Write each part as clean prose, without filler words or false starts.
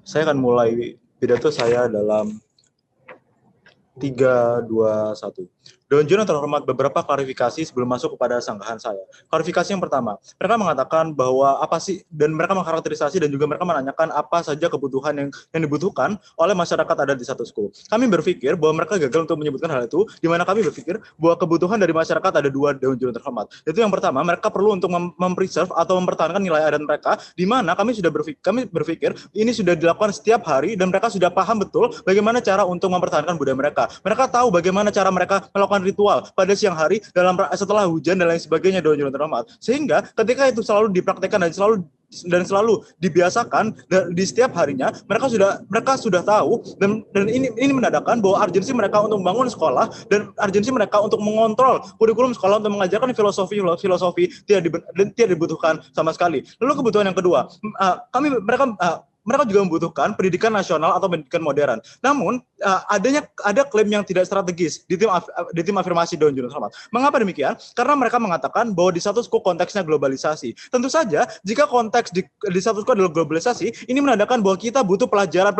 Saya akan mulai pidato saya dalam 3, 2, 1. Dewan Juri yang terhormat, beberapa klarifikasi sebelum masuk kepada sanggahan saya. Klarifikasi yang pertama, mereka mengatakan bahwa apa sih, dan mereka mengkarakterisasi dan juga mereka menanyakan apa saja kebutuhan yang dibutuhkan oleh masyarakat adat di statusku. Kami berpikir bahwa mereka gagal untuk menyebutkan hal itu, di mana kami berpikir bahwa kebutuhan dari masyarakat ada dua Dewan Juri yang terhormat. Itu yang pertama, mereka perlu untuk mempreserve atau mempertahankan nilai adat mereka, di mana kami berpikir ini sudah dilakukan setiap hari dan mereka sudah paham betul bagaimana cara untuk mempertahankan budaya mereka. Mereka tahu bagaimana cara mereka melakukan ritual pada siang hari setelah hujan dan lain sebagainya, Dewan Juri terhormat. Sehingga ketika itu selalu dipraktekkan dan selalu dibiasakan di setiap harinya, mereka sudah tahu dan ini menandakan bahwa urgensi mereka untuk membangun sekolah dan urgensi mereka untuk mengontrol kurikulum sekolah untuk mengajarkan filosofi tidak dibutuhkan sama sekali. Lalu kebutuhan yang kedua, mereka juga membutuhkan pendidikan nasional atau pendidikan modern. Namun ada klaim yang tidak strategis di tim afirmasi Dewan Juri terhormat. Mengapa demikian? Karena mereka mengatakan bahwa di status quo konteksnya globalisasi. Tentu saja jika konteks di status quo adalah globalisasi, ini menandakan bahwa kita butuh pelajaran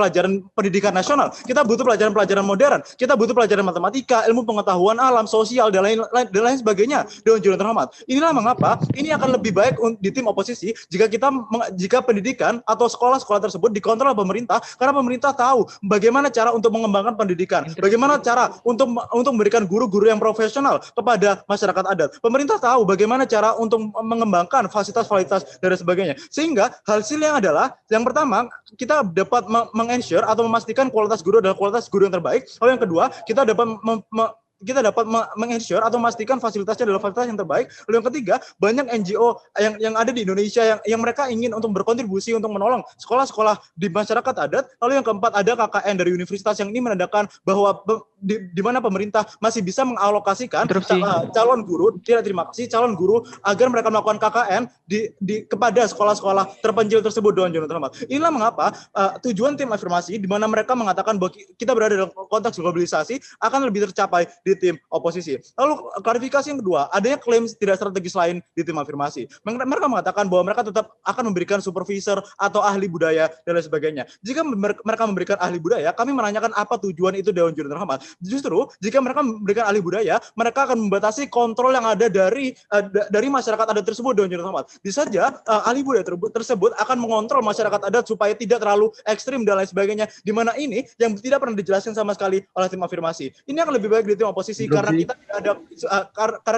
pendidikan nasional, kita butuh pelajaran modern, kita butuh pelajaran matematika, ilmu pengetahuan alam, sosial dan lain sebagainya. Dewan Juri terhormat. Inilah mengapa ini akan lebih baik di tim oposisi jika pendidikan atau sekolah-sekolah tersebut dikontrol pemerintah, karena pemerintah tahu bagaimana cara untuk mengembangkan pendidikan, bagaimana cara untuk memberikan guru-guru yang profesional kepada masyarakat adat. Pemerintah tahu bagaimana cara untuk mengembangkan fasilitas-fasilitas dan sebagainya. Sehingga hasilnya adalah yang pertama, kita dapat meng-ensure atau memastikan kualitas guru adalah kualitas guru yang terbaik. Lalu yang kedua, kita dapat meng-ensure atau memastikan fasilitasnya adalah fasilitas yang terbaik. Lalu yang ketiga, banyak NGO yang ada di Indonesia yang mereka ingin untuk berkontribusi untuk menolong sekolah-sekolah di masyarakat adat. Lalu yang keempat, ada KKN dari universitas yang ini menandakan bahwa di mana pemerintah masih bisa mengalokasikan calon guru agar mereka melakukan KKN kepada sekolah-sekolah terpencil tersebut, Dewan Juri terhormat. Inilah mengapa tujuan tim afirmasi di mana mereka mengatakan bahwa kita berada dalam konteks globalisasi akan lebih tercapai di tim oposisi. Lalu klarifikasi yang kedua, adanya klaim tidak strategis lain di tim afirmasi. Mereka mengatakan bahwa mereka tetap akan memberikan supervisor atau ahli budaya dan lain sebagainya. Jika mereka memberikan ahli budaya, kami menanyakan apa tujuan itu Dewan Juri terhormat. Justru jika mereka memberikan ahli budaya, mereka akan membatasi kontrol yang ada dari masyarakat adat tersebut, Dewan Juri terhormat. Bisa saja ahli budaya tersebut akan mengontrol masyarakat adat supaya tidak terlalu ekstrim dan lain sebagainya. Di mana ini yang tidak pernah dijelaskan sama sekali oleh tim afirmasi. Ini akan lebih baik di tim oposisi karena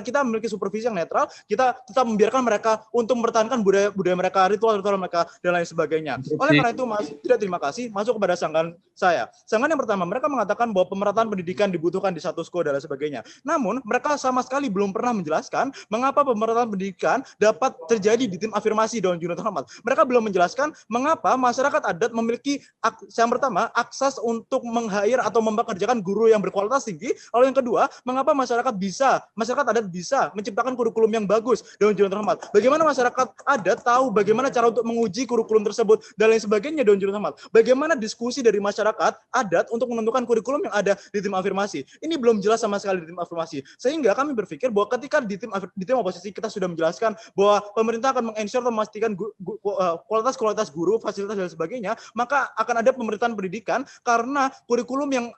kita memiliki supervisi yang netral, kita tetap membiarkan mereka untuk mempertahankan budaya mereka, ritual-ritual mereka dan lain sebagainya. Oleh karena itu, terima kasih, masuk kepada sanggahan saya. Sanggahan yang pertama, mereka mengatakan bahwa pemerataan pendidikan dibutuhkan di status quo dan lain sebagainya. Namun, mereka sama sekali belum pernah menjelaskan mengapa pemerataan pendidikan dapat terjadi di tim afirmasi Dewan Juri terhormat. Mereka belum menjelaskan mengapa masyarakat adat memiliki yang pertama, akses untuk meng-hire atau mempekerjakan guru yang berkualitas tinggi. Lalu yang kedua, mengapa masyarakat adat bisa menciptakan kurikulum yang bagus, Dewan Juri terhormat. Bagaimana masyarakat adat tahu bagaimana cara untuk menguji kurikulum tersebut dan lain sebagainya, Dewan Juri terhormat. Bagaimana diskusi dari masyarakat adat untuk menentukan kurikulum yang ada di tim afirmasi. Ini belum jelas sama sekali di tim afirmasi. Sehingga kami berpikir bahwa ketika di tim oposisi kita sudah menjelaskan bahwa pemerintah akan meng-ensure atau memastikan kualitas guru, fasilitas dan sebagainya, maka akan ada pemerintahan pendidikan karena kurikulum yang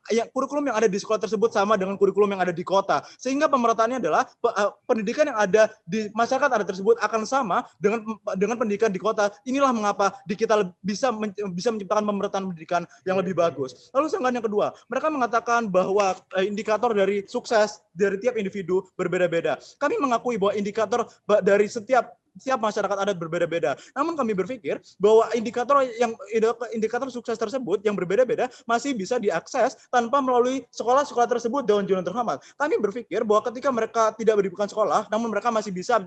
ada di sekolah tersebut sama dengan kurikulum yang ada di kota. Sehingga pemerataannya adalah pendidikan yang ada di masyarakat adat tersebut akan sama dengan pendidikan di kota. Inilah mengapa kita bisa menciptakan pemerataan pendidikan yang lebih bagus. Lalu sanggahan yang kedua, mereka mengatakan bahwa indikator dari sukses dari tiap individu berbeda-beda. Kami mengakui bahwa indikator dari setiap masyarakat adat berbeda-beda. Namun kami berpikir bahwa indikator sukses tersebut yang berbeda-beda masih bisa diakses tanpa melalui sekolah-sekolah tersebut, Dewan Juri terhormat. Kami berpikir bahwa ketika mereka tidak mendirikan sekolah, namun mereka masih bisa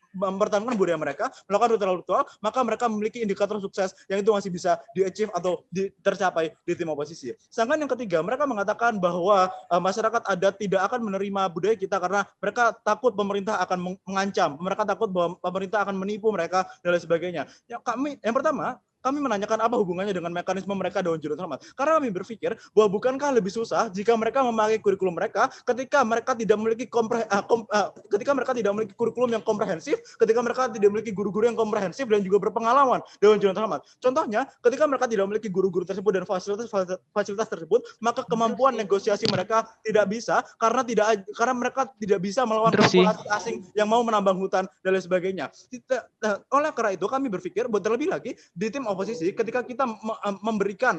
mempertahankan budaya mereka, melakukan ritual-ritual, maka mereka memiliki indikator sukses yang itu masih bisa di-achieve atau tercapai di tim oposisi. Sedangkan yang ketiga, mereka mengatakan bahwa masyarakat adat tidak akan menerima budaya kita karena mereka takut pemerintah akan mengancam, mereka takut bahwa pemerintah akan menipu mereka dan lain sebagainya. Yang pertama, kami menanyakan apa hubungannya dengan mekanisme mereka Dewan Juru Terhormat. Karena kami berpikir bahwa bukankah lebih susah jika mereka memakai kurikulum mereka ketika mereka tidak memiliki ketika mereka tidak memiliki kurikulum yang komprehensif, ketika mereka tidak memiliki guru-guru yang komprehensif dan juga berpengalaman Dewan Juru Terhormat. Contohnya, ketika mereka tidak memiliki guru-guru tersebut dan fasilitas tersebut, maka kemampuan negosiasi mereka tidak bisa karena mereka tidak bisa melawan Bener sih. korporasi asing yang mau menambang hutan dan lain sebagainya. Oleh karena itu kami berpikir terlebih lagi di tim oposisi ketika kita memberikan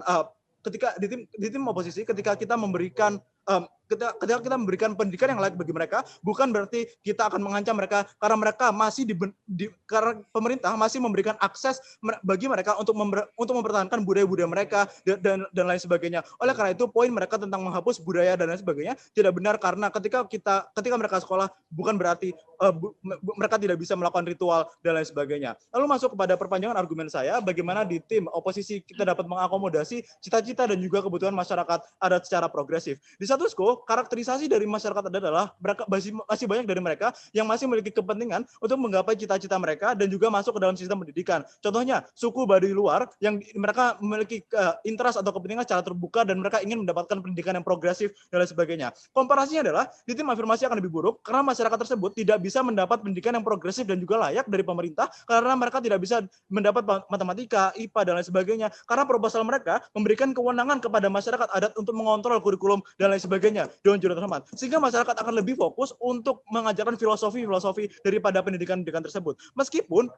ketika di tim oposisi ketika kita memberikan ketika kita memberikan pendidikan yang layak bagi mereka, bukan berarti kita akan mengancam mereka karena mereka masih karena pemerintah masih memberikan akses bagi mereka untuk mempertahankan budaya-budaya mereka dan lain sebagainya. Oleh karena itu poin mereka tentang menghapus budaya dan lain sebagainya tidak benar, karena ketika mereka sekolah bukan berarti mereka tidak bisa melakukan ritual dan lain sebagainya. Lalu masuk kepada perpanjangan argumen saya, bagaimana di tim oposisi kita dapat mengakomodasi cita-cita dan juga kebutuhan masyarakat adat secara progresif. Di status quo, karakterisasi dari masyarakat adalah mereka masih banyak dari mereka yang masih memiliki kepentingan untuk menggapai cita-cita mereka dan juga masuk ke dalam sistem pendidikan. Contohnya, suku Baduy luar yang mereka memiliki interest atau kepentingan secara terbuka dan mereka ingin mendapatkan pendidikan yang progresif dan lain sebagainya. Komparasinya adalah di tim afirmasi akan lebih buruk karena masyarakat tersebut tidak bisa mendapat pendidikan yang progresif dan juga layak dari pemerintah karena mereka tidak bisa mendapat matematika, IPA dan lain sebagainya karena proposal mereka memberikan kewenangan kepada masyarakat adat untuk mengontrol kurikulum dan lain sebagainya. Dewan Juru Terhormat. Sehingga masyarakat akan lebih fokus untuk mengajarkan filosofi daripada pendidikan tersebut. Meskipun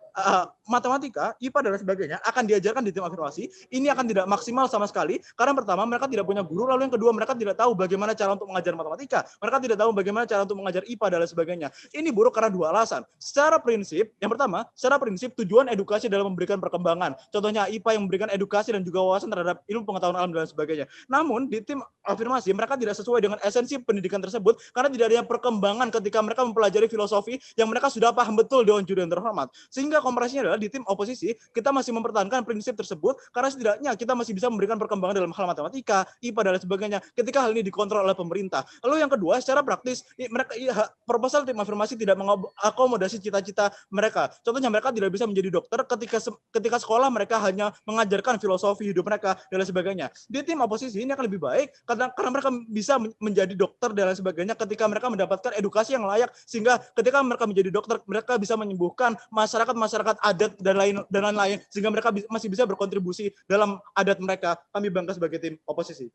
matematika, IPA dan lain sebagainya akan diajarkan di tim afirmasi, ini akan tidak maksimal sama sekali karena pertama mereka tidak punya guru, lalu yang kedua mereka tidak tahu bagaimana cara untuk mengajar matematika, mereka tidak tahu bagaimana cara untuk mengajar IPA dan lain sebagainya. Ini buruk karena dua alasan. Secara prinsip, yang pertama, secara prinsip tujuan edukasi dalam memberikan perkembangan. Contohnya IPA yang memberikan edukasi dan juga wawasan terhadap ilmu pengetahuan alam dan sebagainya. Namun di tim afirmasi mereka tidak sesuai dengan esensi pendidikan tersebut karena tidak adanya perkembangan ketika mereka mempelajari filosofi yang mereka sudah paham betul Dewan Juru yang Terhormat. Sehingga komparasinya adalah di tim oposisi kita masih mempertahankan prinsip tersebut karena setidaknya kita masih bisa memberikan perkembangan dalam hal matematika, IPA dan lain sebagainya ketika hal ini dikontrol oleh pemerintah. Lalu yang kedua, secara praktis proposal tim afirmasi tidak mengakomodasi cita-cita mereka. Contohnya mereka tidak bisa menjadi dokter ketika sekolah mereka hanya mengajarkan filosofi hidup mereka dan lain sebagainya. Di tim oposisi ini akan lebih baik karena mereka bisa menjadi dokter dan lain sebagainya ketika mereka mendapatkan edukasi yang layak sehingga ketika mereka menjadi dokter mereka bisa menyembuhkan masyarakat adat dan lain-lain sehingga mereka masih bisa berkontribusi dalam adat mereka. Kami bangga sebagai tim oposisi.